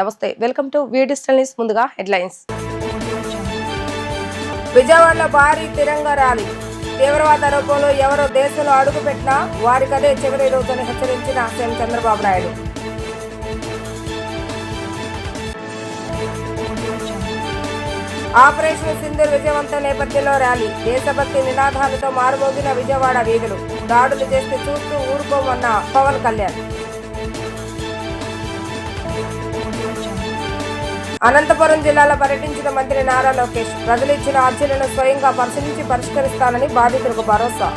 నమస్తే, welcome to V digital news. ముందుగా headlines. విజయవాడలో భారీ తిరంగా ర్యాలీ. తీవ్రవాద రూపంలో ఎవరో దేశంలో అడుగుపెట్టినా వారికదే చివరి రోజుని హెచ్చరించిన సీఎం చంద్రబాబు నాయుడు. ఆపరేషన్ సింధూర్ విజయవంతం నేపథ్యంలో ర్యాలీ. దేశభక్తి నినాదాలతో మారుమోగిన విజయవాడ వీధులు. దాడులు చేస్తే చూస్తూ ఊరుకోమన్న పవన్ కళ్యాణ్. అనంతపురం జిల్లాలో పర్యటించిన మంత్రి నారా లోకేష్. ప్రజలు ఇచ్చిన అర్జీలను స్వయంగా పరిశీలించి పరిష్కరిస్తానని బాధితులకు భరోసా.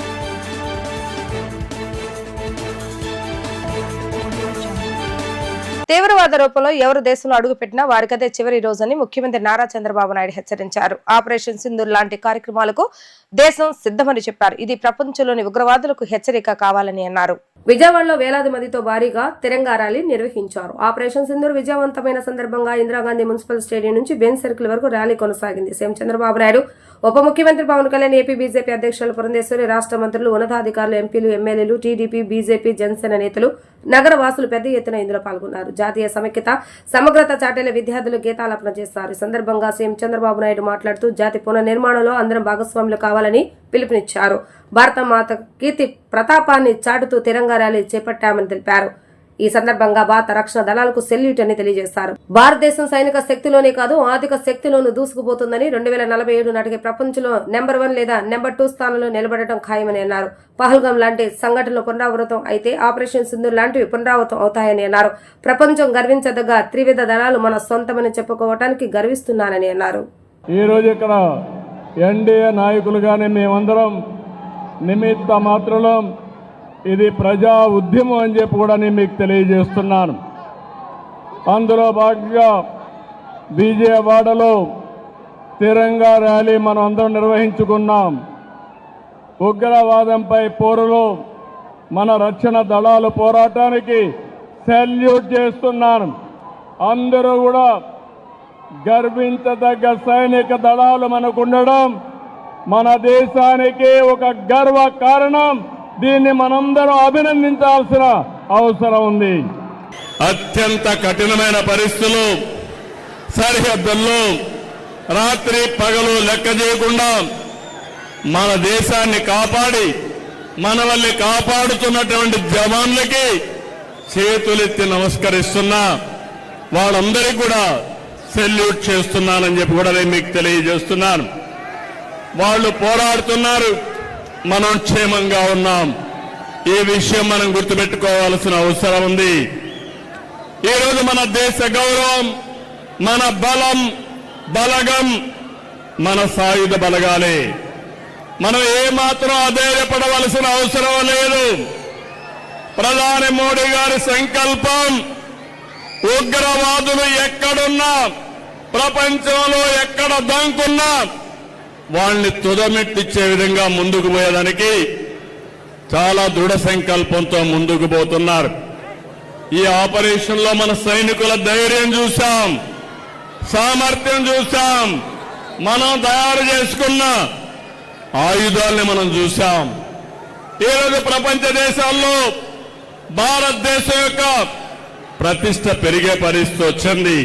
తీవ్రవాద రూపంలో ఎవరు దేశంలో అడుగుపెట్టినా వారికదే చివరి రోజని ముఖ్యమంత్రి నారా చంద్రబాబు నాయుడు హెచ్చరించారు. ఆపరేషన్ సింధూర్ లాంటి కార్యక్రమాలకు దేశం సిద్ధమని చెప్పారు. ఇది ప్రపంచంలోని ఉగ్రవాదులకు హెచ్చరిక కావాలని అన్నారు. విజయవాడలో వేలాది మందితో భారీగా తిరంగా ర్యాలీ నిర్వహించారు. ఆపరేషన్ సింధూర్ విజయవంతమైన సందర్భంగా ఇందిరాగాంధీ మున్సిపల్ స్టేడియం నుంచి బెంజ్ సర్కిల్ వరకు ర్యాలీ కొనసాగింది. సీఎం చంద్రబాబు నాయుడు, ఉప ముఖ్యమంత్రి పవన్ కళ్యాణ్, ఏపీ బీజేపీ అధ్యక్షులు పురంధేశ్వరి, రాష్ట్ర మంత్రులు, ఉన్నతాధికారులు, ఎంపీలు, ఎమ్మెల్యేలు, టీడీపీ, బీజేపీ, జనసేన నేతలు, నగర వాసులు పెద్ద ఎత్తున ఇందులో పాల్గొన్నారు. జాతీయ సమైక్యత, సమగ్రత చాటేల విద్యార్థులు గీతాలాపన చేశారు. ఈ సందర్భంగా సీఎం చంద్రబాబు నాయుడు మాట్లాడుతూ జాతి పునర్నిర్మాణంలో అందరం భాగస్వాములు కావాలని పిలుపునిచ్చారు. భారత మాత కీర్తి ప్రతాపాన్ని చాటుతూ తిరంగా ర్యాలీ చేపట్టామని తెలిపారు. ఈ సందర్భంగా భారత రక్షణ దళాలకు సెల్యూట్ అని తెలియజేశారు. భారతదేశం సైనిక శక్తిలోనే కాదు ఆర్థిక శక్తిలోనూ దూసుకుపోతుందని, 2047 నాటికి ప్రపంచంలో నెంబర్ 1 లేదా నెంబర్ 2 స్థానంలో నిలబడటం ఖాయమని అన్నారు. పహల్గాం లాంటి సంఘటనలు పునరావృతం అయితే ఆపరేషన్ సింధూర్ లాంటివి పునరావృతం అవుతాయని అన్నారు. ప్రపంచం గర్వించదగ్గ త్రివిధ దళాలు మన సొంతమని చెప్పుకోవటానికి గర్విస్తున్నానని అన్నారు. ఈ రోజు ఇక్కడ ఎన్డీఏ నాయకులుగానే మేమందరం నిమిత్త మాత్రం ఇది ప్రజా ఉద్యమం అని చెప్పి కూడా నేను మీకు తెలియజేస్తున్నాను. అందులో భాగంగా విజయవాడలో తిరంగా ర్యాలీ మనం అందరం నిర్వహించుకున్నాం. ఉగ్రవాదంపై పోరులో మన రక్షణ దళాలు పోరాటానికి సెల్యూట్ చేస్తున్నాను. అందరూ కూడా గర్వించదగ్గ సైనిక దళాలు మనకుండడం మన దేశానికి ఒక గర్వ కారణం. దీన్ని మనందరం అభినందించాల్సిన అవసరం ఉంది. అత్యంత కఠినమైన పరిస్థితులు, సరిహద్దుల్లో రాత్రి పగలు లెక్క చేయకుండా మన దేశాన్ని కాపాడి మనల్ని కాపాడుతున్నటువంటి జవాన్లకి చేతులెత్తి నమస్కరిస్తున్నా. వాళ్ళందరికీ కూడా సెల్యూట్ చేస్తున్నానని చెప్పి కూడా నేను మీకు తెలియజేస్తున్నాను. వాళ్ళు పోరాడుతున్నారు, మనం క్షేమంగా ఉన్నాం. ఈ విషయం మనం గుర్తుపెట్టుకోవాల్సిన అవసరం ఉంది. ఈరోజు మన దేశ గౌరవం, మన బలం, బలగం మన సాయుధ బలగాలే. మనం ఏమాత్రం అధైర్యపడవలసిన అవసరం లేదు. ప్రధాని మోడీ గారి సంకల్పం ఉగ్రవాదులు ఎక్కడున్నా, ప్రపంచంలో ఎక్కడ దంకున్నా వాళ్ళని తుదమెట్టిచ్చే విధంగా ముందుకు పోయేదానికి చాలా దృఢ సంకల్పంతో ముందుకు పోతున్నారు. ఈ ఆపరేషన్లో మన సైనికుల ధైర్యం చూశాం, సామర్థ్యం చూశాం, మనం తయారు చేసుకున్న ఆయుధాలని మనం చూశాం. ఈరోజు ప్రపంచ దేశాల్లో భారతదేశం యొక్క ప్రతిష్ట పెరిగే పరిస్థితి వచ్చింది.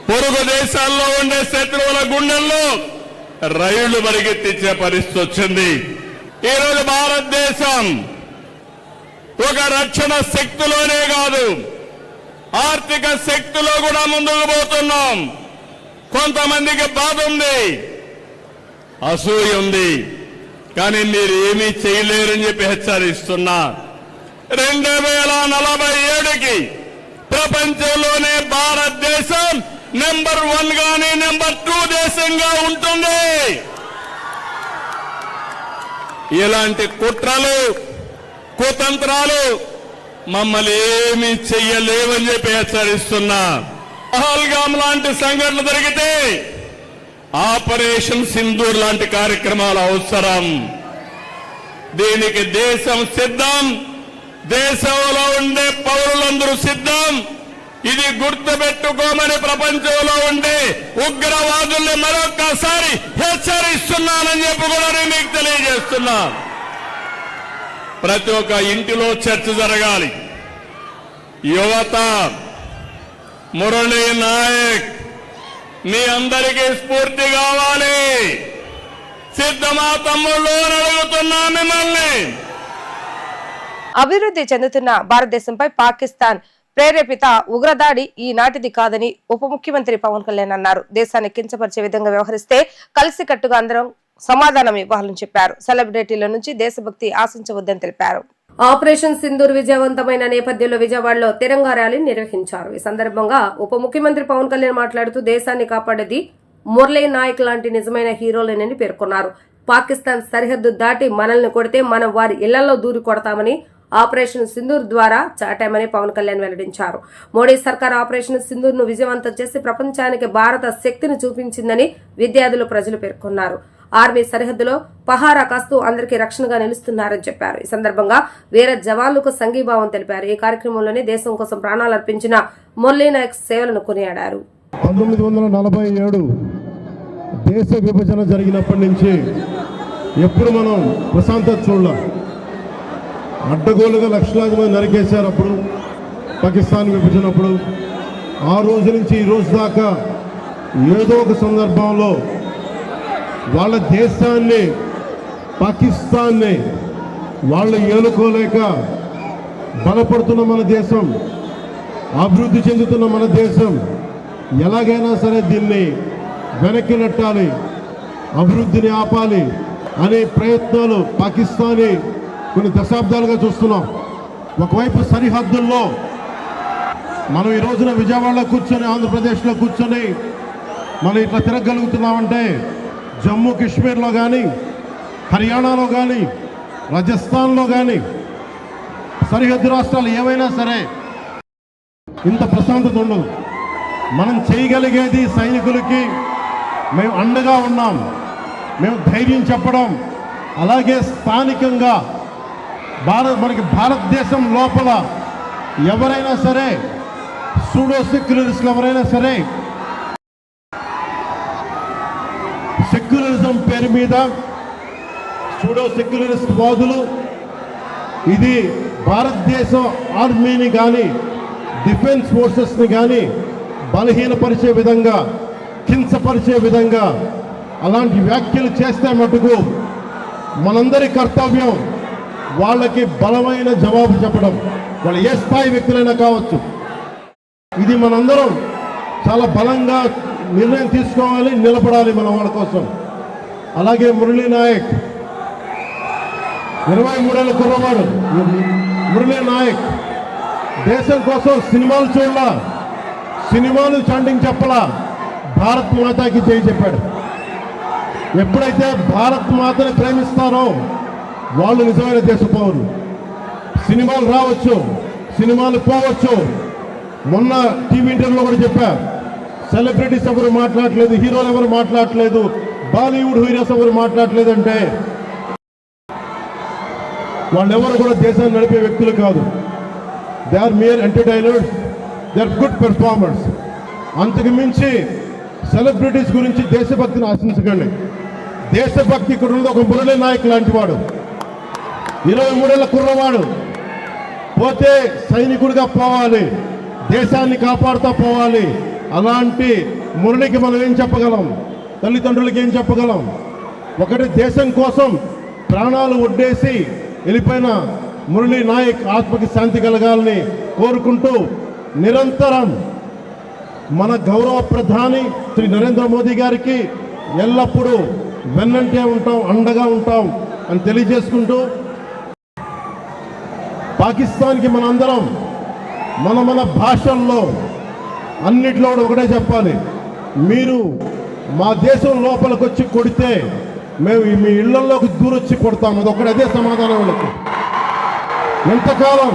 పొరుగు దేశాల్లో ఉండే శత్రువుల గుండెల్లో రైళ్లు పరిగెత్తించే పరిస్థితి వచ్చింది. ఈరోజు భారతదేశం ఒక రక్షణ శక్తిలోనే కాదు, ఆర్థిక శక్తిలో కూడా ముందుకు పోతున్నాం. కొంతమందికి బాధ ఉంది, అసూయ ఉంది, కానీ మీరు ఏమీ చేయలేరని చెప్పి హెచ్చరిస్తున్నా. 2047కి ప్రపంచంలోనే భారతదేశం నెంబర్ 1 గానీ నెంబర్ 2 దేశంగా ఉంటుంది. ఇలాంటి కుట్రలు, కుతంత్రాలు మమ్మల్ని ఏమీ చెయ్యలేవని చెప్పి హెచ్చరిస్తున్నా. పహల్గాం లాంటి సంఘటనలు జరిగితే ఆపరేషన్ సింధూర్ లాంటి కార్యక్రమాలు అవసరం. దీనికి దేశం సిద్ధం, దేశంలో ఉండే పౌరులందరూ సిద్ధం. ఇది గుర్తుపెట్టుకోమని ప్రపంచంలో ఉండే ఉగ్రవాదుల్ని మరొక్కసారి హెచ్చరిస్తున్నానని చెప్పి కూడా నేను మీకు తెలియజేస్తున్నా. ప్రతి ఒక్క ఇంటిలో చర్చ జరగాలి. యువత మురళీ నాయక్ మీ అందరికీ స్ఫూర్తి కావాలి. సిద్ధమా తమ్ముళ్ళు అని అడుగుతున్నా మిమ్మల్ని. అభివృద్ధి చెందుతున్న భారతదేశంపై పాకిస్తాన్ ప్రేరేపిత ఉగ్రదాడి ఈనాటిది కాదని ఉప ముఖ్యమంత్రి పవన్ కళ్యాణ్ అన్నారు. దేశాన్ని కించపరిచే విధంగా వ్యవహరిస్తే కలిసికట్టుగా అందరం సమాధానం ఇవ్వాలని చెప్పారు. సెలబ్రిటీల నుంచి దేశభక్తి ఆశించవద్దని తెలిపారు. ఆపరేషన్ సింధూర్ విజయవంతమైన నేపథ్యంలో విజయవాడలో తిరంగా ర్యాలీ నిర్వహించారు. ఈ సందర్భంగా ఉప ముఖ్యమంత్రి పవన్ కళ్యాణ్ మాట్లాడుతూ దేశాన్ని కాపాడేది మురళీ నాయక్ లాంటి నిజమైన హీరోలేనని పేర్కొన్నారు. పాకిస్తాన్ సరిహద్దు దాటి మనల్ని కొడితే మనం వారి ఇళ్లలో దూరి కొడతామని ఆపరేషన్ సింధూర్ ద్వారా చాటామని పవన్ కళ్యాణ్ వెల్లడించారు. మోడీ సర్కార్ ఆపరేషన్ సింధూర్ ను విజయవంతం చేసి ప్రపంచానికి భారత శక్తిని చూపించిందని విద్యార్థులు ప్రజలు పేర్కొన్నారు. ఆర్మీ సరిహద్దులో పహారా కాస్తూ అందరికీ రక్షణగా నిలుస్తున్నారని చెప్పారు. ఈ సందర్భంగా వీర జవాన్లకు సంఘీభావం తెలిపారు. ఈ కార్యక్రమంలోనే దేశం కోసం ప్రాణాలు అర్పించిన మురళీ నాయక్ సేవలను కొనియాడారు. 1947 దేశ విభజన జరిగినప్పటి నుంచి ఎప్పుడు మనం ప్రశాంతత చూడలేం. అడ్డగోలుగా లక్షలాది మంది నరికేశారు అప్పుడు పాకిస్తాన్ విభజనప్పుడు. ఆ రోజు నుంచి ఈ రోజు దాకా ఏదో ఒక సందర్భంలో వాళ్ళ దేశాన్ని పాకిస్తాన్ని వాళ్ళు ఏలుకోలేక బలపడుతున్న మన దేశం, అభివృద్ధి చెందుతున్న మన దేశం ఎలాగైనా సరే దీన్ని వెనక్కి నెట్టాలి, అభివృద్ధిని ఆపాలి అనే ప్రయత్నాలు పాకిస్తానీ కొన్ని దశాబ్దాలుగా చూస్తున్నాం. ఒకవైపు సరిహద్దుల్లో మనం ఈ రోజున విజయవాడలో కూర్చొని ఆంధ్రప్రదేశ్లో కూర్చొని మనం ఇట్లా తిరగలుగుతున్నామంటే జమ్మూ కాశ్మీర్లో కానీ హర్యానాలో కానీ రాజస్థాన్లో కానీ సరిహద్దు రాష్ట్రాలు ఏవైనా సరే ఇంత ప్రశాంతత ఉండదు. మనం చేయగలిగేది సైనికులకి మేము అండగా ఉన్నాం, మేము ధైర్యం చెప్పడం, అలాగే స్థానికంగా మనకి భారతదేశం లోపల ఎవరైనా సరే సూడో సెక్యులరిస్టులు ఎవరైనా సరే సెక్యులరిజం పేరు మీద సూడో సెక్యులరిస్ట్ వాదులు ఇది భారతదేశం ఆర్మీని కానీ డిఫెన్స్ ఫోర్సెస్ని కానీ బలహీనపరిచే విధంగా, కించపరిచే విధంగా అలాంటి వ్యాఖ్యలు చేస్తే మటుకు మనందరి కర్తవ్యం వాళ్ళకి బలమైన జవాబు చెప్పడం, వాళ్ళు ఏ స్థాయి వ్యక్తులైనా కావచ్చు. ఇది మనందరం చాలా బలంగా నిర్ణయం తీసుకోవాలి, నిలబడాలి మన వాళ్ళ కోసం. అలాగే మురళీ నాయక్ 23 ఏళ్ళ కుర్రవాడు మురళీ నాయక్ దేశం కోసం సినిమాలు చూడాల, సినిమాలు చాంటింగ్ చెప్పలా, భారత్ మాతాకి జై చెప్పాడు. ఎప్పుడైతే భారత్ మాతని ప్రేమిస్తారో వాళ్ళు నిజమైన దేశ పౌరులు. సినిమాలు రావచ్చు, సినిమాలు పోవచ్చు. మొన్న టీవీ ఇంటర్వ్యూలో కూడా చెప్పా, సెలబ్రిటీస్ ఎవరు మాట్లాడలేదు, హీరోలు ఎవరు మాట్లాడలేదు, బాలీవుడ్ హీరోస్ ఎవరు మాట్లాడలేదు అంటే వాళ్ళెవరు కూడా దేశాన్ని నడిపే వ్యక్తులు కాదు. They are mere entertainers, they are good performers. అంతకు మించి సెలబ్రిటీస్ గురించి దేశభక్తిని ఆశించకండి. దేశభక్తి ఇక్కడ ఉన్నది ఒక మురళీ నాయక్ లాంటి వాడు, 23 ఏళ్ళ కుర్రవాడు. పోతే సైనికుడిగా పోవాలి, దేశాన్ని కాపాడుతూ పోవాలి. అలాంటి మురళికి మనం ఏం చెప్పగలం, తల్లిదండ్రులకి ఏం చెప్పగలం? ఒకటి దేశం కోసం ప్రాణాలు ఒడ్డేసి వెళ్ళిపోయిన మురళీ నాయక్ ఆత్మకి శాంతి కలగాలని కోరుకుంటూ నిరంతరం మన గౌరవ ప్రధాని శ్రీ నరేంద్ర మోదీ గారికి ఎల్లప్పుడూ వెన్నంటే ఉంటాం, అండగా ఉంటాం అని తెలియజేసుకుంటూ, పాకిస్తాన్కి మనందరం మన భాషల్లో అన్నిట్లో ఒకటే చెప్పాలి, మీరు మా దేశం లోపలికి వచ్చి కొడితే మేము మీ ఇళ్లలోకి దూరొచ్చి కొడతాం. అదొక్కడే, అదే సమాధానం వాళ్ళకి. ఎంతకాలం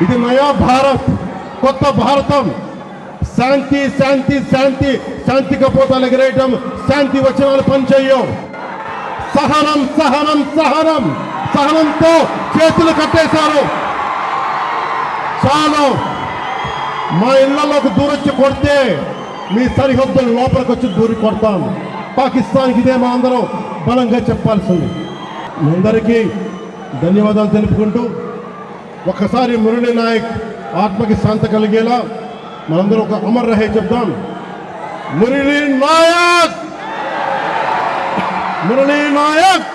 ఇది నయా భారత్, కొత్త భారతం, శాంతి శాంతి శాంతి, శాంతి కపోతాలు ఎగరేయటం, శాంతి వచనాలు పనిచేయం. సహనం సహనం సహనం, సహనంతో చేతులు కట్టేశారు. చాలు, మా ఇళ్లలోకి దూరొచ్చి కొడితే మీ సరిహద్దుల లోపలికి వచ్చి దూరి కొడతాం. పాకిస్తాన్కి ఇదే మా అందరం బలంగా చెప్పాల్సింది. మీ అందరికీ ధన్యవాదాలు తెలుపుకుంటూ, ఒక్కసారి మురళీ నాయక్ ఆత్మకి శాంతి కలిగేలా మనందరం ఒక అమర్ రహే చెప్దాం. మురళీ నాయక్, మురళీ నాయక్.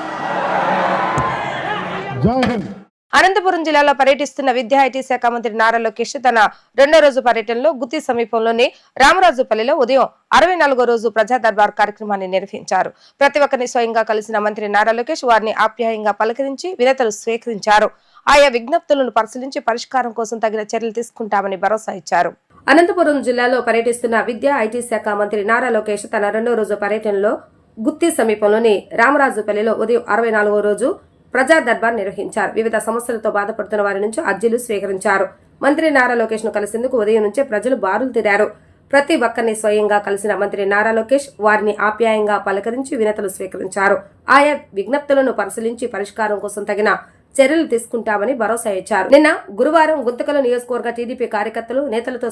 జై హింద్. అనంతపురం జిల్లాలో పర్యటిస్తున్న విద్యా ఐటీ శాఖ మంత్రి నారా లోకేష్ తన రెండో రోజు పర్యటనలో గుత్తి సమీపంలోని రామరాజుపల్లిలో ఉదయం 64వ రోజు ప్రజా దర్బార్ కార్యక్రమాన్ని నిర్వహించారు. ప్రతి ఒక్కరిని స్వయంగా కలిసిన మంత్రి నారా లోకేష్ వారిని ఆప్యాయంగా పలకరించి వినతులు స్వీకరించారు. ఆయా విజ్ఞప్తులను పరిశీలించి పరిష్కారం కోసం తగిన చర్యలు తీసుకుంటామని భరోసా ఇచ్చారు. అనంతపురం జిల్లాలో పర్యటిస్తున్న విద్యా ఐటీ శాఖ మంత్రి నారా లోకేష్ తన రెండో రోజు పర్యటనలో గుత్తి సమీపంలోని రామరాజుపల్లిలో ఉదయం 64వ రోజు ప్రజా దర్బార్ నిర్వహించారు. వివిధ సమస్యలతో బాధపడుతున్న వారి నుంచి అర్జీలు స్వీకరించారు. మంత్రి నారా లోకేష్ ను కలిసేందుకు ఉదయం నుంచే ప్రజలు బారులు తీరారు. ప్రతి ఒక్కరిని స్వయంగా కలిసిన మంత్రి నారా లోకేష్ వారిని ఆప్యాయంగా పలకరించి వినతులు స్వీకరించారు. ఆయా విజ్ఞప్తులను పరిశీలించి పరిష్కారం కోసం తగిన చర్యలు తీసుకుంటామని భరోసా ఇచ్చారు. నిన్న గురువారం గుంతకల్ నియోజకవర్గ టీడీపీ కార్యకర్తలు నేతలతో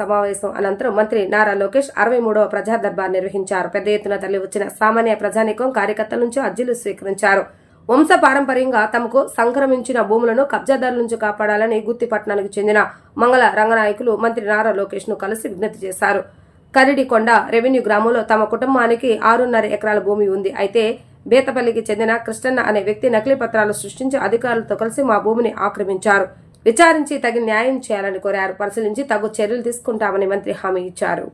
సమావేశం అనంతరం మంత్రి నారా లోకేష్ 63వ ప్రజా దర్బార్ నిర్వహించారు. పెద్ద ఎత్తున తరలి వచ్చిన సామాన్య ప్రజానీకం కార్యకర్తల నుంచి అర్జీలు స్వీకరించారు. వంశ పారంపర్యంగా తమకు సంక్రమించిన భూములను కబ్జాదారుల నుంచి కాపాడాలని గుత్తి పట్టణానికి చెందిన మంగళ రంగనాయకులు మంత్రి నారా లోకేష్ ను కలిసి విజ్ఞప్తి చేశారు. కరిడికొండ రెవెన్యూ గ్రామంలో తమ కుటుంబానికి 6.5 ఎకరాల భూమి ఉంది. అయితే బేతపల్లికి చెందిన కృష్ణన్న అనే వ్యక్తి నకిలీ పత్రాలు సృష్టించి అధికారులతో కలిసి మా భూమిని ఆక్రమించారు. విచారించి తగిన న్యాయం చేయాలని కోరారు. పరిశీలించి తగు చర్యలు తీసుకుంటామని మంత్రి హామీ ఇచ్చారు.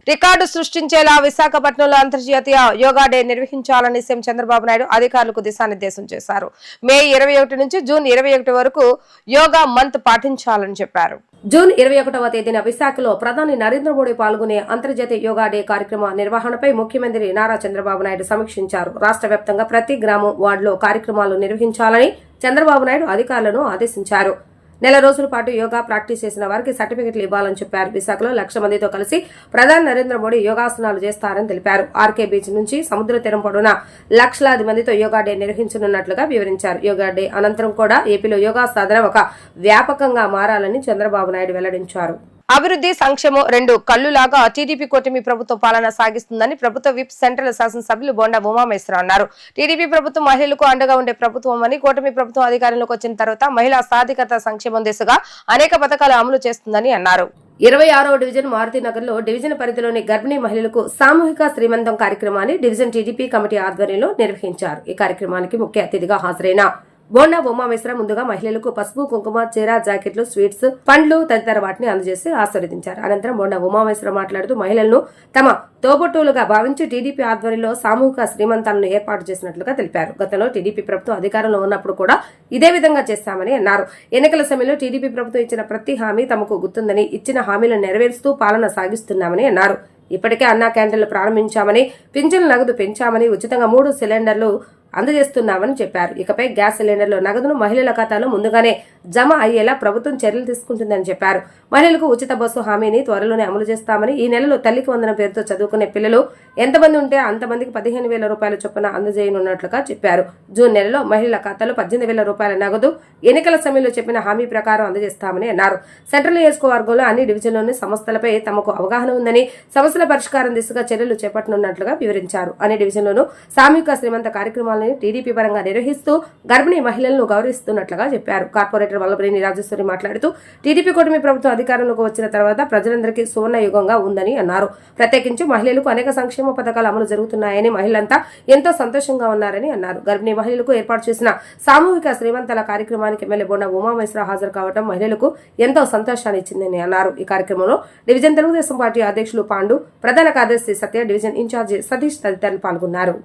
రికార్డు సృష్టించేలా విశాఖపట్నంలో అంతర్జాతీయ యోగా డే నిర్వహించాలని సీఎం చంద్రబాబు నాయుడు అధికారులకు దిశానిర్దేశం చేశారు. మే 21 నుంచి జూన్ 21 వరకు యోగా మంత్ పాటించాలని చెప్పారు. జూన్ 21వ తేదీన విశాఖలో ప్రధాని నరేంద్ర మోడీ పాల్గొనే అంతర్జాతీయ యోగా డే కార్యక్రమ నిర్వహణపై ముఖ్యమంత్రి నారా చంద్రబాబు నాయుడు సమీక్షించారు. రాష్ట్ర వ్యాప్తంగా ప్రతి గ్రామం వార్డులో కార్యక్రమాలు నిర్వహించాలని చంద్రబాబు నాయుడు అధికారులను ఆదేశించారు. నెల రోజుల పాటు యోగా ప్రాక్టీస్ చేసిన వారికి సర్టిఫికెట్లు ఇవ్వాలని చెప్పారు. విశాఖలో 1,00,000 మందితో కలిసి ప్రధాని నరేంద్ర మోడీ యోగాసనాలు చేస్తారని తెలిపారు. ఆర్కే బీచ్ నుంచి సముద్ర తీరం పొడవునా లక్షలాది మందితో యోగా డే నిర్వహించనున్నట్లుగా వివరించారు. యోగా డే అనంతరం కూడా ఏపీలో యోగా సాధన ఒక వ్యాపకంగా మారాలని చంద్రబాబు నాయుడు వెల్లడించారు. అభివృద్ధి సంక్షేమం రెండు కళ్లులాగా టీడీపీ కూటమి ప్రభుత్వం పాలన సాగిస్తుందని ప్రభుత్వ విప్ సెంట్రల్ శాసనసభ్యులు బోండా ఉమామేశ్వరరావు అన్నారు. టీడీపీ ప్రభుత్వం మహిళలకు అండగా ఉండే ప్రభుత్వం అని, కూటమి ప్రభుత్వం అధికారంలోకి వచ్చిన తర్వాత మహిళా సాధికారత సంక్షేమం దిశగా అనేక పథకాలు అమలు చేస్తుందని అన్నారు. 26వ డివిజన్ మారుతినగర్ లో డివిజన్ పరిధిలోని గర్భిణీ మహిళలకు సామూహిక శ్రీమంతం కార్యక్రమాన్ని డివిజన్ టీడీపీ కమిటీ ఆధ్వర్యంలో నిర్వహించారు. ఈ కార్యక్రమానికి ముఖ్య అతిథిగా హాజరైన బోండా ఉమామేశ్వర ముందుగా మహిళలకు పసుపు, కుంకుమ, చీర, జాకెట్లు, స్వీట్స్, పండ్లు తదితర వాటిని అందజేసి ఆశీర్వదించారు. అనంతరం బోండా ఉమామేశ్వర మాట్లాడుతూ మహిళలను తమ తోబుట్టువులుగా భావించి టీడీపీ ఆధ్వర్యంలో సామూహిక శ్రీమంతాలను ఏర్పాటు చేసినట్లుగా తెలిపారు. గతంలో టీడీపీ ప్రభుత్వం అధికారంలో ఉన్నప్పుడు కూడా ఇదే విధంగా చేస్తామని అన్నారు. ఎన్నికల సమయంలో టీడీపీ ప్రభుత్వం ఇచ్చిన ప్రతి హామీ తమకు గుర్తుందని, ఇచ్చిన హామీలను నెరవేరుస్తూ పాలన సాగిస్తున్నామని అన్నారు. ఇప్పటికే అన్నా క్యాంటీన్లు ప్రారంభించామని, పింఛన్ల నగదు పెంచామని, ఉచితంగా 3 సిలిండర్లు అందజేస్తున్నామని చెప్పారు. ఇకపై గ్యాస్ సిలిండర్ల నగదును మహిళల ఖాతాలో ముందుగానే జమ అయ్యేలా ప్రభుత్వం చర్యలు తీసుకుంటుందని చెప్పారు. మహిళలకు ఉచిత బస్సు హామీని త్వరలోనే అమలు చేస్తామని, ఈ నెలలో తల్లికి వందనం పేరుతో చదువుకునే పిల్లలు ఎంతమంది ఉంటే అంతమందికి 15,000 రూపాయల చొప్పున అందజేయనున్నట్లుగా చెప్పారు. జూన్ నెలలో మహిళల ఖాతాలో 18,000 రూపాయల నగదు ఎన్నికల సమయంలో చెప్పిన హామీ ప్రకారం అందజేస్తామని అన్నారు. సెంట్రల్ నియోజకవర్గంలో అన్ని డివిజన్లోని సంస్థలపై తమకు అవగాహన ఉందని, సమస్యల పరిష్కారం దిశగా చర్యలు చేపట్టనున్నట్లుగా వివరించారు. అన్ని డివిజన్లోనూ సామూహిక శ్రీమంత కార్యక్రమాలను టీడీపీ పరంగా నిర్వహిస్తూ గర్భిణీ మహిళలను గౌరవిస్తున్నట్లుగా చెప్పారు. కార్పొరేటర్ వల్లభనేని రాజేశ్వరి మాట్లాడుతూ టీడీపీ కూటమి ప్రభుత్వం అధికారంలోకి వచ్చిన తర్వాత ప్రజలందరికీ సువర్ణ యుగంగా ఉందని అన్నారు. ప్రత్యేకించి మహిళలకు అనేక సంక్షేమ పథకాలు అమలు జరుగుతున్నాయని, మహిళలంతా ఎంతో సంతోషంగా ఉన్నారని అన్నారు. గర్భిణీ మహిళలకు ఏర్పాటు చేసిన సామూహిక శ్రీమంతాల కార్యక్రమానికి ఎమ్మెల్యే బోండా ఉమామేశ్వర హాజరు కావడం మహిళలకు ఎంతో సంతోషాన్ని ఇచ్చిందని అన్నారు. ఈ కార్యక్రమంలో డివిజన్ తెలుగుదేశం పార్టీ అధ్యక్షులు పాండు, ప్రధాన కార్యదర్శి సత్య, డివిజన్ ఇన్ఛార్జి సతీష్ తదితరులు పాల్గొన్నారు.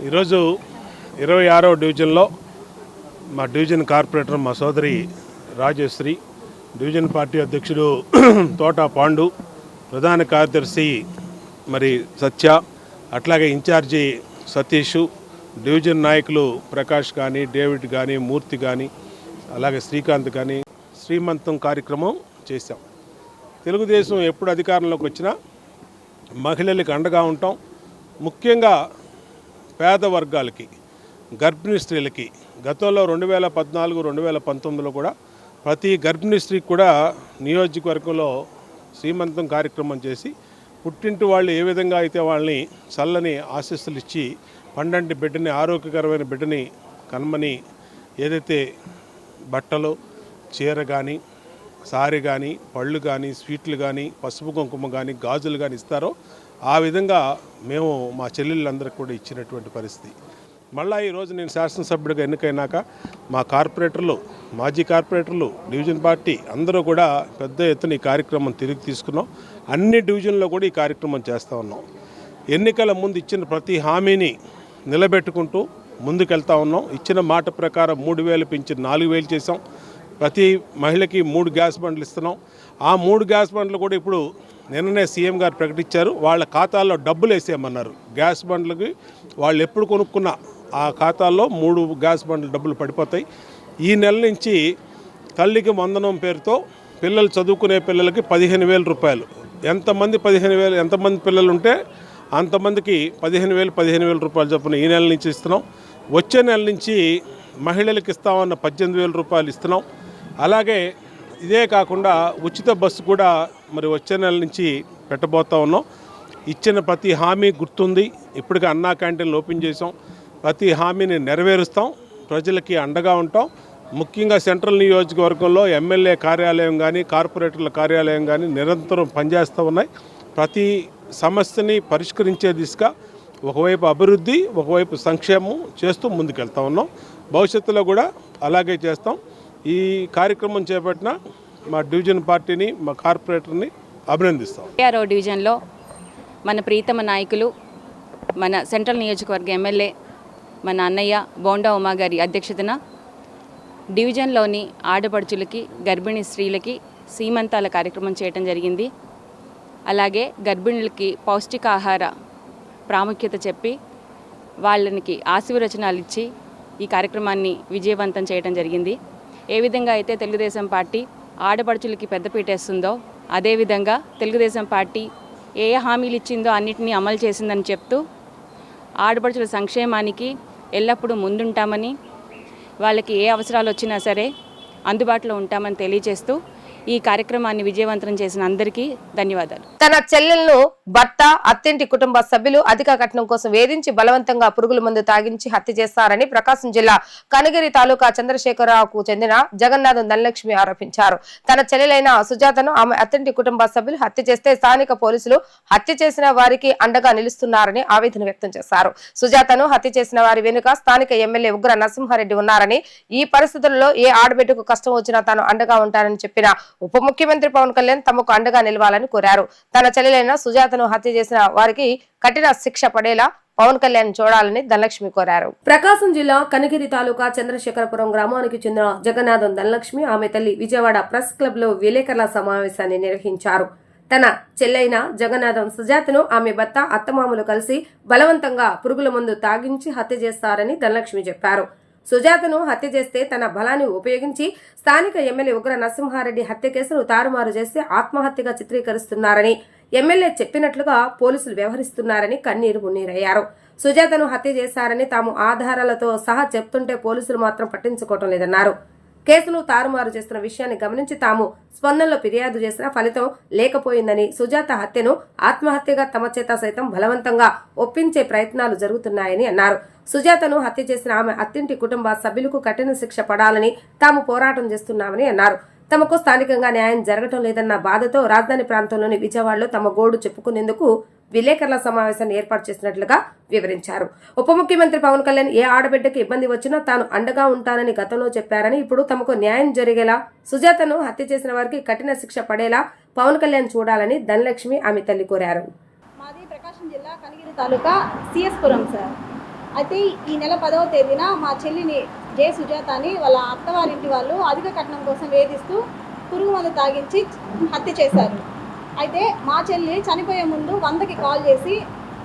ఈరోజు 26వ డివిజన్లో మా డివిజన్ కార్పొరేటర్ మా సోదరి రాజేశ్వరి, డివిజన్ పార్టీ అధ్యక్షుడు తోట పాండు, ప్రధాన కార్యదర్శి మరి సత్య, అట్లాగే ఇన్ఛార్జి సతీష్, డివిజన్ నాయకులు ప్రకాష్ కానీ, డేవిడ్ కానీ, మూర్తి కానీ, అలాగే శ్రీకాంత్ కానీ శ్రీమంతం కార్యక్రమం చేశాం. తెలుగుదేశం ఎప్పుడు అధికారంలోకి వచ్చినా మహిళలకు అండగా ఉంటాం. ముఖ్యంగా పేద వర్గాలకి, గర్భిణీ స్త్రీలకి గతంలో 2014, 2019లో కూడా ప్రతి గర్భిణీ స్త్రీకి కూడా నియోజకవర్గంలో శ్రీమంతం కార్యక్రమం చేసి పుట్టింటి వాళ్ళు ఏ విధంగా అయితే వాళ్ళని చల్లని ఆశీస్సులు ఇచ్చి పండంటి బిడ్డని, ఆరోగ్యకరమైన బిడ్డని కన్మని ఏదైతే బట్టలు, చీర కానీ, సారీ కానీ, పళ్ళు కానీ, స్వీట్లు కానీ, పసుపు కుంకుమ కానీ, గాజులు కానీ ఇస్తారో ఆ విధంగా మేము మా చెల్లెళ్ళందరికీ కూడా ఇచ్చినటువంటి పరిస్థితి. మళ్ళీ ఈరోజు నేను శాసనసభ్యుడిగా ఎన్నికైనాక మా కార్పొరేటర్లు, మాజీ కార్పొరేటర్లు, డివిజన్ పార్టీ అందరూ కూడా పెద్ద ఎత్తున ఈ కార్యక్రమం తిరిగి తీసుకున్నాం. అన్ని డివిజన్లో కూడా ఈ కార్యక్రమం చేస్తూ ఉన్నాం. ఎన్నికల ముందు ఇచ్చిన ప్రతి హామీని నిలబెట్టుకుంటూ ముందుకెళ్తా ఉన్నాం. ఇచ్చిన మాట ప్రకారం 3,000 పెంచి 4,000 చేసాం. ప్రతి మహిళకి 3 గ్యాస్ బండ్లు ఇస్తున్నాం. ఆ 3 గ్యాస్ బండ్లు కూడా ఇప్పుడు నిన్ననే సీఎం గారు ప్రకటించారు. వాళ్ళ ఖాతాల్లో డబ్బులు వేసేయమన్నారు. గ్యాస్ బండ్లకి వాళ్ళు ఎప్పుడు కొనుక్కున్న ఆ ఖాతాల్లో 3 గ్యాస్ బండ్లు డబ్బులు పడిపోతాయి. ఈ నెల నుంచి తల్లికి వందనం పేరుతో పిల్లలు చదువుకునే పిల్లలకి 15,000 రూపాయలు. ఎంతమంది పిల్లలు ఉంటే అంతమందికి 15,000 రూపాయలు చొప్పున ఈ నెల నుంచి ఇస్తున్నాం. వచ్చే నెల నుంచి మహిళలకు ఇస్తామన్న 18,000 రూపాయలు ఇస్తున్నాం. అలాగే ఇదే కాకుండా ఉచిత బస్సు కూడా మరి వచ్చే నెల నుంచి పెట్టబోతా ఉన్నాం. ఇచ్చిన ప్రతి హామీ గుర్తుంది. ఇప్పటికే అన్నా క్యాంటీన్లు ఓపెన్ చేసాం. ప్రతి హామీని నెరవేరుస్తాం. ప్రజలకి అండగా ఉంటాం. ముఖ్యంగా సెంట్రల్ నియోజకవర్గంలో ఎమ్మెల్యే కార్యాలయం కానీ, కార్పొరేటర్ల కార్యాలయం కానీ నిరంతరం పనిచేస్తూ ఉన్నాయి. ప్రతి సమస్యని పరిష్కరించే దిశగా ఒకవైపు అభివృద్ధి, ఒకవైపు సంక్షేమం చేస్తూ ముందుకెళ్తా ఉన్నాం. భవిష్యత్తులో కూడా అలాగే చేస్తాం. ఈ కార్యక్రమం చేపట్టిన మా డివిజన్ పార్టీని, మా కార్పొరేటర్ని అభినందిస్తాం. 6వ డివిజన్లో మన ప్రీతమ నాయకులు, మన సెంట్రల్ నియోజకవర్గ ఎమ్మెల్యే మన అన్నయ్య బోండా ఉమా గారి అధ్యక్షతన డివిజన్లోని ఆడపడుచులకి, గర్భిణీ స్త్రీలకి సీమంతాల కార్యక్రమం చేయడం జరిగింది. అలాగే గర్భిణులకి పౌష్టికాహార ప్రాముఖ్యత చెప్పి వాళ్ళకి ఆశీర్వచనాలు ఇచ్చి ఈ కార్యక్రమాన్ని విజయవంతం చేయడం జరిగింది. ఏ విధంగా అయితే తెలుగుదేశం పార్టీ ఆడపడుచులకి పెద్దపీట వేస్తుందో అదేవిధంగా తెలుగుదేశం పార్టీ ఏ హామీలు ఇచ్చిందో అన్నిటినీ అమలు చేసిందని చెప్తూ ఆడపడుచుల సంక్షేమానికి ఎల్లప్పుడూ ముందుంటామని, వాళ్ళకి ఏ అవసరాలు వచ్చినా సరే అందుబాటులో ఉంటామని తెలియజేస్తూ ఈ కార్యక్రమాన్ని విజయవంతం చేసిన అందరికీ ధన్యవాదాలు. తన చెల్లెలను భర్త, అత్తింటి కుటుంబ సభ్యులు అధిక కట్నం కోసం వేధించి బలవంతంగా పురుగుల మందు తాగించి హత్య చేస్తారని ప్రకాశం జిల్లా కనగిరి తాలూకా చంద్రశేఖరరావుకు చెందిన జగన్నాథం ధనలక్ష్మి ఆరోపించారు. తన చెల్లెలైన సుజాతను ఆమె అత్తింటి కుటుంబ సభ్యులు హత్య చేస్తే స్థానిక పోలీసులు హత్య చేసిన వారికి అండగా నిలుస్తున్నారని ఆవేదన వ్యక్తం చేశారు. సుజాతను హత్య చేసిన వారి వెనుక స్థానిక ఎమ్మెల్యే ఉగ్ర నరసింహారెడ్డి ఉన్నారని, ఈ పరిస్థితుల్లో ఏ ఆడబిడ్డకు కష్టం వచ్చినా తాను అండగా ఉంటానని చెప్పిన ఉప ముఖ్యమంత్రి పవన్ కళ్యాణ్ తమకు అండగా నిలవాలని కోరారు. తన చెల్లెలైన సుజాతను హత్య చేసిన వారికి కఠిన శిక్ష పడేలా పవన్ కళ్యాణ్ చూడాలని ధనలక్ష్మి కోరారు. ప్రకాశం జిల్లా కనగిరి తాలూకా చంద్రశేఖరపురం గ్రామానికి చెందిన జగన్నాథం ధనలక్ష్మి, ఆమె తల్లి విజయవాడ ప్రెస్ క్లబ్ లో విలేకరుల సమావేశాన్ని నిర్వహించారు. తన చెల్లైన జగన్నాథం సుజాతను ఆమె భర్త, అత్తమామలు కలిసి బలవంతంగా పురుగుల మందు తాగించి హత్య చేస్తారని ధనలక్ష్మి చెప్పారు. సుజాతను హత్య చేస్తే తన బలాన్ని ఉపయోగించి స్థానిక ఎమ్మెల్యే ఉగ్ర నరసింహారెడ్డి హత్య కేసును తారుమారు చేసి ఆత్మహత్యగా చిత్రీకరిస్తున్నారని, ఎమ్మెల్యే చెప్పినట్లుగా పోలీసులు వ్యవహరిస్తున్నారని కన్నీరు మున్నీరయ్యారు. సుజాతను హత్య చేశారని తాము ఆధారాలతో సహా చెప్తుంటే పోలీసులు మాత్రం పట్టించుకోవటం లేదన్నారు. కేసును తారుమారు చేస్తున్న విషయాన్ని గమనించి తాము స్పందనలో ఫిర్యాదు చేసినా ఫలితం లేకపోయిందని, సుజాత హత్యను ఆత్మహత్యగా తమ చేత సైతం బలవంతంగా ఒప్పించే ప్రయత్నాలు జరుగుతున్నాయని అన్నారు. సుజాతను హత్య చేసిన ఆమె అత్తింటి కుటుంబ సభ్యులకు కఠిన శిక్ష పడాలని తాము పోరాటం చేస్తున్నామని అన్నారు. తమకు స్థానికంగా న్యాయం జరగటం లేదన్న బాధతో రాజధాని ప్రాంతంలోని విజయవాడలో తమ గోడు చెప్పుకునేందుకు విలేకరుల సమావేశాన్ని ఏర్పాటు చేసినట్లుగా వివరించారు. ఉప ముఖ్యమంత్రి పవన్ కళ్యాణ్ ఏ ఆడబిడ్డకి ఇబ్బంది వచ్చినా తాను అండగా ఉంటానని గతంలో చెప్పారని, ఇప్పుడు తమకు న్యాయం జరిగేలా, సుజాతను హత్య చేసిన వారికి కఠిన శిక్ష పడేలా పవన్ కళ్యాణ్ చూడాలని ధనలక్ష్మి ఆమె తల్లి కోరారు. మాది ప్రకాశం జిల్లా కనగిరి తాలూకా సిఎస్పురం సార్. అయితే ఈ నెల 10వ తేదీన మా చెల్లిని జే సుజాతని వాళ్ళ అత్తవారింటి వాళ్ళు అధిక కట్నం కోసం వేధిస్తూ పురుగు మందు తాగించి హత్య చేశారు. అయితే మా చెల్లి చనిపోయే ముందు 100కి కాల్ చేసి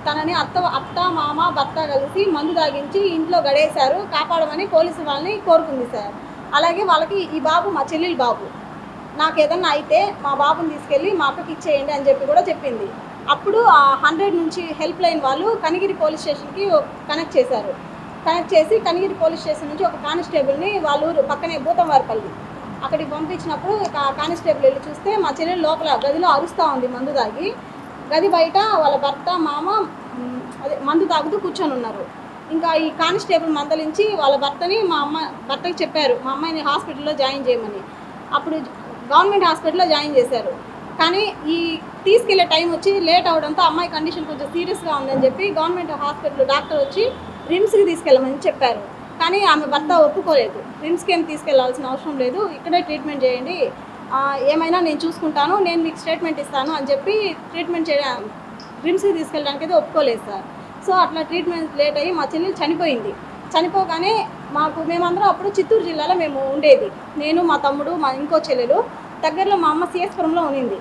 తనని అత్త మామ భర్త కలిసి మందు తాగించి ఇంట్లో గడేశారు, కాపాడమని పోలీసు వాళ్ళని కోరుకుంది సార్. అలాగే వాళ్ళకి ఈ బాబు మా చెల్లెలి బాబు, నాకు ఏదన్నా అయితే మా బాబుని తీసుకెళ్ళి మా అక్కకి ఇచ్చేయండి అని చెప్పి కూడా చెప్పింది. అప్పుడు ఆ 100 నుంచి హెల్ప్ లైన్ వాళ్ళు కనిగిరి పోలీస్ స్టేషన్కి కనెక్ట్ చేశారు. కనెక్ట్ చేసి కనిగిరి పోలీస్ స్టేషన్ నుంచి ఒక కానిస్టేబుల్ని వాళ్ళ ఊరు పక్కనే భూతంవారిపల్లి అక్కడికి పంపించినప్పుడు కానిస్టేబుల్ వెళ్ళి చూస్తే మా చెల్లెలు లోపల గదిలో అరుస్తూ ఉంది మందు తాగి. గది బయట వాళ్ళ భర్త మామ అదే మందు తాగుతూ కూర్చొని ఉన్నారు. ఇంకా ఈ కానిస్టేబుల్ మందలించి వాళ్ళ భర్తకి చెప్పారు మా అమ్మాయిని హాస్పిటల్లో జాయిన్ చేయమని. అప్పుడు గవర్నమెంట్ హాస్పిటల్లో జాయిన్ చేశారు. కానీ ఈ తీసుకెళ్లే టైం వచ్చి లేట్ అవడంతో అమ్మాయి కండిషన్ కొంచెం సీరియస్గా ఉందని చెప్పి గవర్నమెంట్ హాస్పిటల్ డాక్టర్ వచ్చి రిమ్స్కి తీసుకెళ్ళమని చెప్పారు. కానీ ఆమె భర్త ఒప్పుకోలేదు. రిమ్స్కి ఏం తీసుకెళ్లాల్సిన అవసరం లేదు, ఇక్కడే ట్రీట్మెంట్ చేయండి, ఏమైనా నేను చూసుకుంటాను, నేను మీకు స్టేట్మెంట్ ఇస్తాను అని చెప్పి ట్రీట్మెంట్ రిమ్స్కి తీసుకెళ్ళడానికి అయితే ఒప్పుకోలేదు సార్. సో అట్లా ట్రీట్మెంట్ లేట్ అయ్యి మా చెల్లి చనిపోయింది. చనిపోగానే మేమందరం అప్పుడు చిత్తూరు జిల్లాలో మేము ఉండేది. నేను, మా తమ్ముడు, మా ఇంకో చెల్లెలు. దగ్గరలో మా అమ్మ సిఎస్పురంలో ఉన్నింది.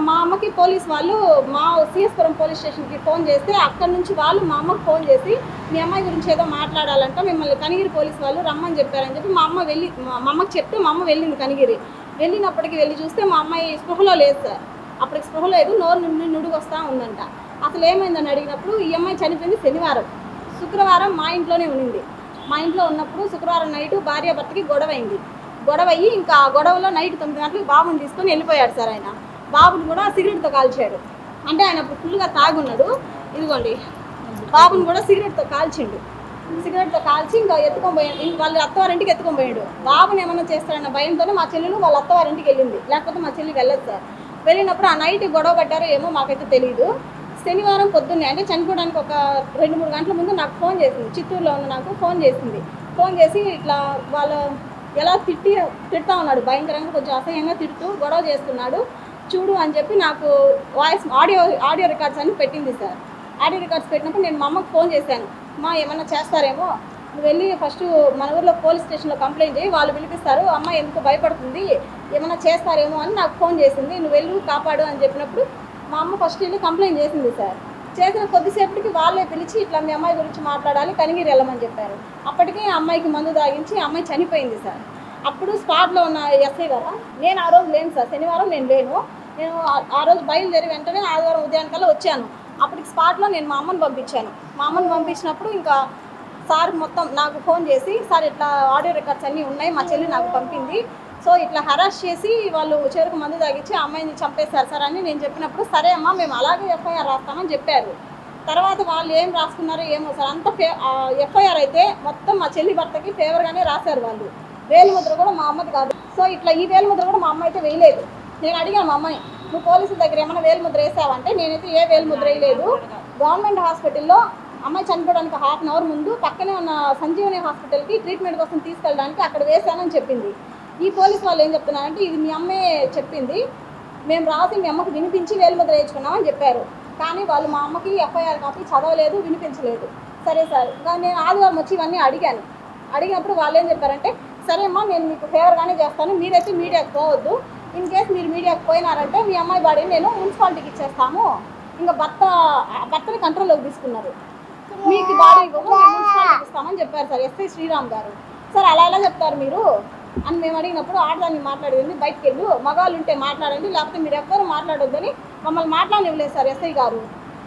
మా అమ్మకి పోలీస్ వాళ్ళు మా సిఎస్పురం పోలీస్ స్టేషన్కి ఫోన్ చేస్తే అక్కడ నుంచి వాళ్ళు మా అమ్మకి ఫోన్ చేసి మీ అమ్మాయి గురించి ఏదో మాట్లాడాలంట, మిమ్మల్ని కనిగిరి పోలీస్ వాళ్ళు రమ్మని చెప్పారని చెప్పి మా అమ్మకి చెప్తే మా అమ్మ వెళ్ళింది కనిగిరి. వెళ్ళినప్పటికీ వెళ్ళి చూస్తే మా అమ్మాయి స్పృహలో లేదు సార్. అప్పటికి స్పృహ లేదు, నోరు నుండి నుడుగు వస్తూ ఉందంట. అసలు ఏమైందని అడిగినప్పుడు ఈ అమ్మాయి చనిపోయింది శనివారం, శుక్రవారం మా ఇంట్లోనే ఉన్నింది. మా ఇంట్లో ఉన్నప్పుడు శుక్రవారం నైటు భార్యాభర్తకి గొడవ అయింది. గొడవ అయ్యి ఇంకా గొడవలో నైట్ 9 గంటలకు బాబుని తీసుకొని వెళ్ళిపోయాడు సార్. ఆయన బాబుని కూడా సిగరెట్తో కాల్చాడు. అంటే ఆయన అప్పుడు ఫుల్గా తాగున్నాడు. ఇదిగోండి, బాబుని కూడా సిగరెట్తో కాల్చిండు. సిగరెట్తో కాల్చి ఇంకా ఎత్తుకొని వాళ్ళ అత్తవారింటికి ఎత్తుకొని పోయాడు. బాబుని ఏమన్నా చేస్తాడన్న భయంతోనే మా చెల్లెలు వాళ్ళ అత్తవారింటికి వెళ్ళింది, లేకపోతే మా చెల్లి వెళ్ళదు సార్. వెళ్ళినప్పుడు ఆ నైట్ గొడవ పడ్డారో ఏమో మాకైతే తెలియదు. శనివారం పొద్దున్నే అంటే చనిపోవడానికి ఒక 2-3 గంటల ముందు నాకు ఫోన్ చేసింది. చిత్తూరులో ఉన్న నాకు ఫోన్ చేసింది. ఫోన్ చేసి ఇట్లా వాళ్ళు ఎలా తిడతా ఉన్నాడు, భయంకరంగా కొంచెం అసహ్యంగా తిడుతూ గొడవ చేస్తున్నాడు చూడు అని చెప్పి నాకు వాయిస్ ఆడియో రికార్డ్స్ అన్ని పెట్టింది సార్. ఆడియో రికార్డ్స్ పెట్టినప్పుడు నేను మా అమ్మకి ఫోన్ చేశాను. మా ఏమన్నా చేస్తారేమో, నువ్వు వెళ్ళి ఫస్ట్ మన ఊర్లో పోలీస్ స్టేషన్లో కంప్లైంట్ చేయి, వాళ్ళు పిలిపిస్తారు, అమ్మ ఎందుకు భయపడుతుంది, ఏమన్నా చేస్తారేమో అని నాకు ఫోన్ చేసింది. నువ్వు వెళ్ళి కాపాడు అని చెప్పినప్పుడు మా అమ్మ ఫస్ట్ వెళ్ళి కంప్లైంట్ చేసింది సార్. చేసిన కొద్దిసేపటికి వాళ్ళే పిలిచి ఇట్లా మీ అమ్మాయి గురించి మాట్లాడాలి, కనిగిరి వెళ్ళమని చెప్పారు. అప్పటికే అమ్మాయికి మందు తాగించి అమ్మాయి చనిపోయింది సార్. అప్పుడు స్పాట్లో ఉన్న ఎస్ఐ గారు, నేను ఆ రోజు లేను సార్, శనివారం నేను లేను. నేను ఆ రోజు బయలుదేరి వెంటనే ఆదివారం ఉదయానికల్లా వచ్చాను. అప్పటికి స్పాట్లో నేను మా అమ్మని పంపించాను. మా అమ్మని పంపించినప్పుడు ఇంకా సార్ మొత్తం నాకు ఫోన్ చేసి, సార్ ఇట్లా ఆడియో రికార్డ్స్ అన్నీ ఉన్నాయి, మా చెల్లి నాకు పంపింది, సో ఇట్లా హరాస్ చేసి వాళ్ళు చెరుకు మందు తాగించి అమ్మాయిని చంపేశారు సార్ అని నేను చెప్పినప్పుడు, సరే అమ్మా మేము అలాగే ఎఫ్ఐఆర్ రాస్తామని చెప్పారు. తర్వాత వాళ్ళు ఏం రాసుకున్నారో ఏమో సార్, అంత ఎఫ్ఐఆర్ అయితే మొత్తం మా చెల్లి భర్తకి ఫేవర్గానే రాశారు వాళ్ళు. వేలుముద్ర కూడా మా అమ్మది కాదు. సో ఇట్లా ఈ వేలుముద్ర కూడా మా అమ్మ అయితే వేయలేదు. నేను అడిగాను మా అమ్మని, నువ్వు పోలీసుల దగ్గర ఏమైనా వేలుముద్ర వేసావంటే నేనైతే ఏ వేలుముద్ర వేయలేదు. గవర్నమెంట్ హాస్పిటల్లో అమ్మాయి చనిపోవడానికి 1/2 అవర్ ముందు పక్కనే ఉన్న సంజీవని హాస్పిటల్కి ట్రీట్మెంట్ కోసం తీసుకెళ్ళడానికి అక్కడ వేశానని చెప్పింది. ఈ పోలీసు వాళ్ళు ఏం చెప్తున్నారంటే ఇది మీ అమ్మే చెప్పింది, మేము రాసి మీ అమ్మకి వినిపించి వేలుముద్ర వేయించుకున్నామని చెప్పారు. కానీ వాళ్ళు మా అమ్మకి ఎఫ్ఐఆర్ కాపీ చదవలేదు, వినిపించలేదు. సరే సార్, కానీ నేను ఆదివారం వచ్చి ఇవన్నీ అడిగినప్పుడు వాళ్ళు ఏం చెప్పారంటే, సరే అమ్మా నేను మీకు ఫేవర్గానే చేస్తాను, మీరైతే మీడియాకి పోవద్దు, ఇన్ కేసు మీరు మీడియాకి పోయినారంటే మీ అమ్మాయి బాడీని నేను మున్సిపాలిటీకి ఇచ్చేస్తాము, ఇంకా భర్తని కంట్రోల్లోకి తీసుకున్నారు, మీకు బాడీ మున్సిపాలిటీకి ఇస్తామని చెప్పారు సార్ ఎస్ఐ శ్రీరామ్ గారు. సార్ అలా ఎలా చెప్తారు మీరు అని మేము అడిగినప్పుడు, ఆడదాన్ని మాట్లాడేది బయటకు వెళ్ళు, మగవాళ్ళు ఉంటే మాట్లాడండి, లేకపోతే మీరు ఎవ్వరూ మాట్లాడొద్దని మమ్మల్ని మాట్లాడనివ్వలేదు సార్ ఎస్ఐ గారు.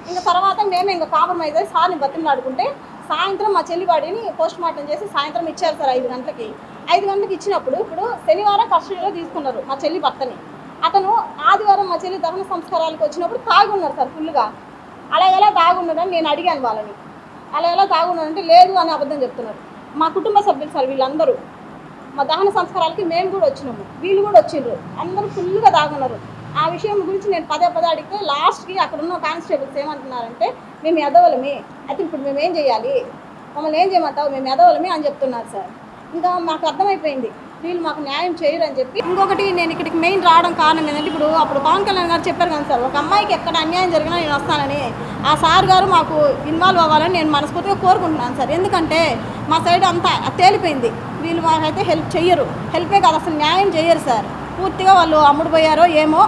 ఇంకా తర్వాత మేము ఇంకా కాంప్రమైజ్ అయ్యి సార్ని బతిమలాడుకుంటే సాయంత్రం మా చెల్లి బాడీని పోస్ట్ మార్టం చేసి సాయంత్రం ఇచ్చారు సార్ 5 గంటలకి. 5 గంటలకు ఇచ్చినప్పుడు ఇప్పుడు శనివారం కస్టడీలో తీసుకున్నారు మా చెల్లి భర్తని. అతను ఆదివారం మా చెల్లి దహన సంస్కారాలకు వచ్చినప్పుడు తాగున్నారు సార్ ఫుల్గా. అలా ఎలా తాగున్నాడని నేను అడిగాను వాళ్ళని, అలా ఎలా తాగున్నాడంటే లేదు అని అబద్ధం చెప్తున్నారు. మా కుటుంబ సభ్యులు సార్ వీళ్ళందరూ, మా దహన సంస్కారాలకి మేము కూడా వచ్చినాము, వీళ్ళు కూడా వచ్చిండ్రు, అందరూ ఫుల్గా తాగున్నారు. ఆ విషయం గురించి నేను పదే అడిగితే లాస్ట్కి అక్కడ ఉన్న కానిస్టేబుల్స్ ఏమంటున్నారంటే, మేము ఎదవలమే, అయితే ఇప్పుడు మేము ఏం చేయాలి, మమ్మల్ని ఏం చేయమంటావు, మేము ఎదవలమే అని చెప్తున్నారు సార్. ఇంకా మాకు అర్థమైపోయింది వీళ్ళు మాకు న్యాయం చేయరు అని చెప్పి. ఇంకొకటి నేను ఇక్కడికి మెయిన్ రావడం కారణం ఏంటంటే, ఇప్పుడు అప్పుడు పవన్ కళ్యాణ్ గారు చెప్పారు కదా సార్, ఒక అమ్మాయికి ఎక్కడ అన్యాయం జరిగినా నేను వస్తానని. ఆ సార్ గారు మాకు ఇన్వాల్వ్ అవ్వాలని నేను మనస్ఫూర్తిగా కోరుకుంటున్నాను సార్. ఎందుకంటే మా సైడ్ అంతా తేలిపోయింది, వీళ్ళు మాకైతే హెల్ప్ చెయ్యరు, హెల్పే కాదు అసలు న్యాయం చేయరు సార్. పూర్తిగా వాళ్ళు అమ్ముడుపోయారో ఏమో,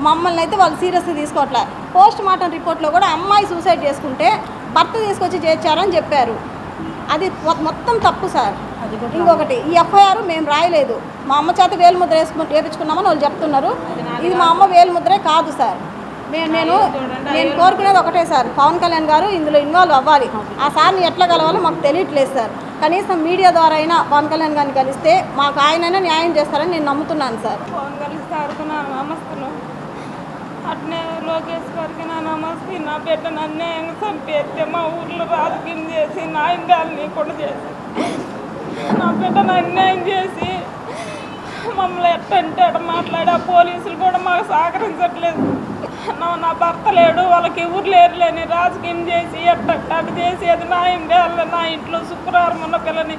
మమ్మల్ని అయితే వాళ్ళు సీరియస్గా తీసుకోవట్లే. పోస్ట్ మార్టం రిపోర్ట్లో కూడా అమ్మాయి సూసైడ్ చేసుకుంటే భర్త తీసుకొచ్చి చేర్చారని చెప్పారు, అది మొత్తం తప్పు సార్. ఇంకొకటి ఈ ఎఫ్ఐఆర్ మేము రాయలేదు, మా అమ్మ చేత వేలుముద్ర వేయించుకున్నామని వాళ్ళు చెప్తున్నారు. ఇది మా అమ్మ వేలుముద్రే కాదు సార్. నేను కోరుకునేది ఒకటే సార్, పవన్ కళ్యాణ్ గారు ఇందులో ఇన్వాల్వ్ అవ్వాలి. ఆ సార్ని ఎట్లా కలవాలో మాకు తెలియట్లేదు సార్. కనీసం మీడియా ద్వారా అయినా పవన్ కళ్యాణ్ గారిని కలిస్తే మాకు ఆయనైనా న్యాయం చేస్తారని నేను నమ్ముతున్నాను సార్. పవన్ కళ్యాణ్ సార్కు నా నమస్తలు, అట్నే లోకేష్ గారికి నా నమస్తే. నా బిడ్డను అన్యాయంగా చంపేస్తే మా ఊర్లో రాజకీయం చేసి న్యాయం లేకుండా చేసి నా బిడ్డను అన్యాయం చేసి మమ్మల్ని ఎట్టంటే అట్ట మాట్లాడి ఆ పోలీసులు కూడా మాకు సహకరించట్లేదు. నా భర్త లేడు, వాళ్ళకి ఎవరు లేరులేని రాజకీయం చేసి ఎట్ట చేసేది నా ఇండియాలో. నా ఇంట్లో శుక్రవారం ఉన్న పిల్లని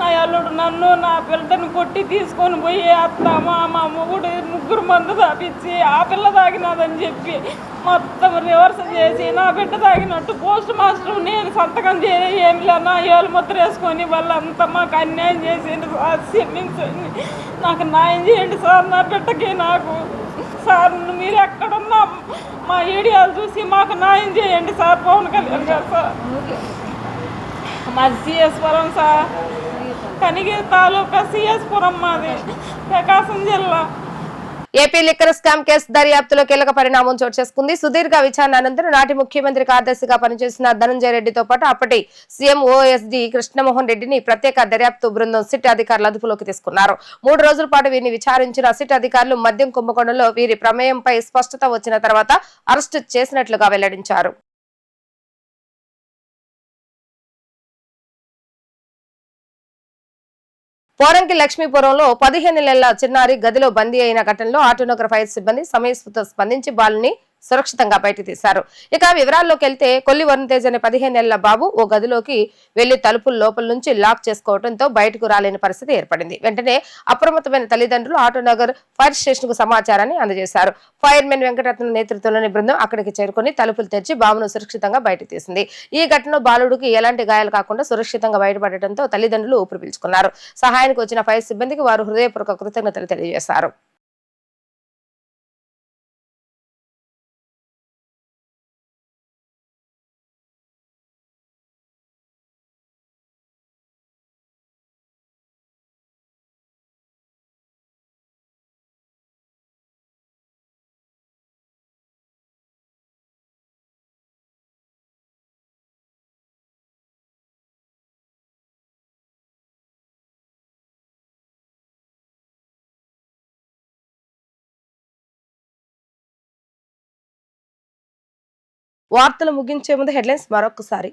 నా అల్లుడు నన్ను నా బిడ్డను కొట్టి తీసుకొని పోయి అత్త మా మొగుడు ముగ్గురు మందు తాపించి ఆ పిల్ల తాగినదని చెప్పి మొత్తం రివర్స్ చేసి నా బిడ్డ తాగినట్టు పోస్ట్ మాస్టర్ నేను సంతకం ఏమి లే నా ఏళ్ళు ముద్ర వేసుకొని వాళ్ళంతా మాకు అన్యాయం చేసేయండి సార్. క్షమించండి, నాకు న్యాయం చేయండి సార్. నా బిడ్డకి నాకు సార్ మీరు ఎక్కడున్నా మా ఏడియాలు చూసి మాకు న్యాయం చేయండి సార్. పవన్ కళ్యాణ్ గారు సార్. మాది సిఎస్పురం సార్, కనిగిరి తాలూకా సిఎస్పురం, మాది ప్రకాశం జిల్లా. ఏపీ లిక్కర్ స్కామ్ కేసు దర్యాప్తులో కీలక పరిణామం చోటు చేసుకుంది. సుదీర్ఘ విచారణ అనంతరం నాటి ముఖ్యమంత్రి కార్యదర్శిగా పనిచేసిన ధనంజయ రెడ్డితో పాటు అప్పటి సీఎం ఓఎస్డీ కృష్ణమోహన్ రెడ్డిని ప్రత్యేక దర్యాప్తు బృందం సిట్ అధికారులు అదుపులోకి తీసుకున్నారు. 3 రోజుల పాటు వీరిని విచారించిన సిట్ అధికారులు మద్యం కుంభకోణంలో వీరి ప్రమేయంపై స్పష్టత వచ్చిన తర్వాత అరెస్టు చేసినట్లుగా వెల్లడించారు. పోరంకి లక్ష్మీపురంలో 15 నెలల చిన్నారి గదిలో బందీ అయిన ఘటనలో ఆటోనగర్ ఫైర్ సిబ్బంది సమయస్ఫూర్తితో స్పందించి బాలుని సురక్షితంగా బయట తీశారు. ఇక వివరాల్లోకి వెళ్తే కొల్లి వరుణ్ తేజ్ అనే 15 నెలల బాబు ఓ గదిలోకి వెళ్లి తలుపులు లోపల నుంచి లాక్ చేసుకోవడంతో బయటకు రాలేని పరిస్థితి ఏర్పడింది. వెంటనే అప్రమత్తమైన తల్లిదండ్రులు ఆటోనగర్ ఫైర్ స్టేషన్ కు సమాచారాన్ని అందజేశారు. ఫైర్మెన్ వెంకటరత్న నేతృత్వంలోని బృందం అక్కడికి చేరుకుని తలుపులు తెరిచి బాబును సురక్షితంగా బయట తీసింది. ఈ ఘటనలో బాలుడికి ఎలాంటి గాయాలు కాకుండా సురక్షితంగా బయటపడటంతో తల్లిదండ్రులు ఊపిరి పీల్చుకున్నారు. సహాయానికి వచ్చిన ఫైర్ సిబ్బందికి వారు హృదయపూర్వక కృతజ్ఞతలు తెలియజేశారు. వార్తలు ముగించే ముందు హెడ్లైన్స్ మరొకసారి.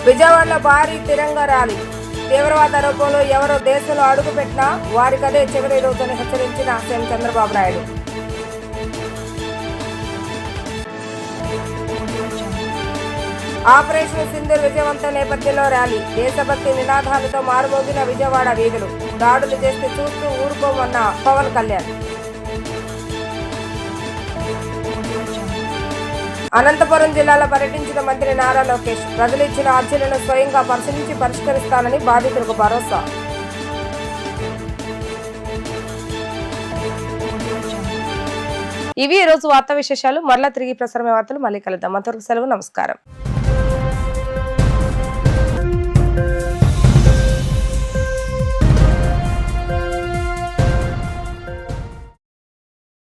విజయవాడలో భారీ తిరంగా ర్యాలీ. తీవ్రవాద రూపంలో ఎవరో దేశంలో అడుగుపెట్టినా వారికదే చివరి రోజుని హెచ్చరించిన సీఎం చంద్రబాబు నాయుడు. ఆపరేషన్ సింధూర్ విజయవంతం నేపథ్యంలో ర్యాలీ. దేశభక్తి నినాదాలతో మారుమోగిన విజయవాడ వీధులు. దాడులు చేస్తే చూస్తూ ఊరుకోమన్న పవన్ కళ్యాణ్. అనంతపురం జిల్లాలో పర్యటించిన మంత్రి నారా లోకేష్. ప్రజలు ఇచ్చిన అర్జీలను స్వయంగా పరిశీలించి పరిష్కరిస్తానని బాధితులకు భరోసా. ఇవి ఈ రోజు వార్తా విశేషాలు. మరలా తిరిగి ప్రసారమే వార్తలు మళ్ళీ కలుద్దాం. అంతవరకు సెలవు, నమస్కారం.